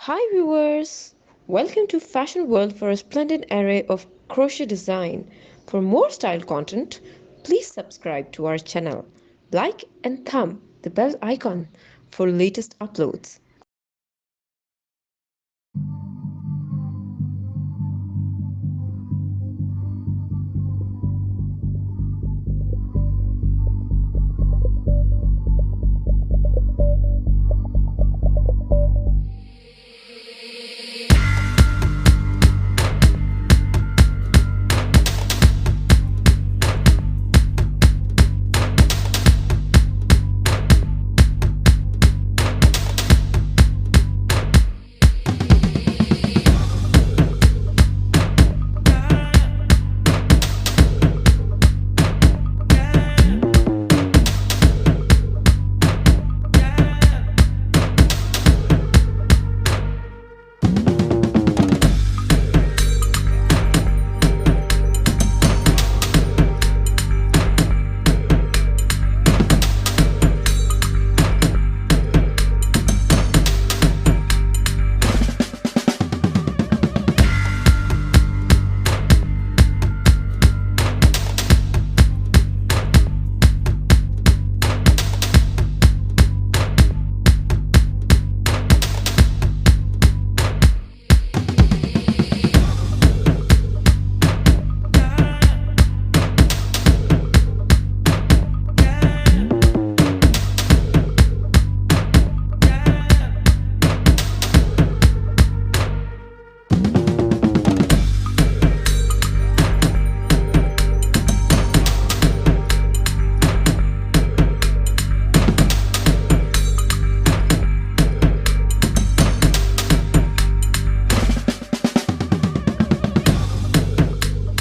Hi viewers! Welcome to Fashion World for a splendid array of crochet design. For more style content, please subscribe to our channel. Like and thumb the bell icon for latest uploads.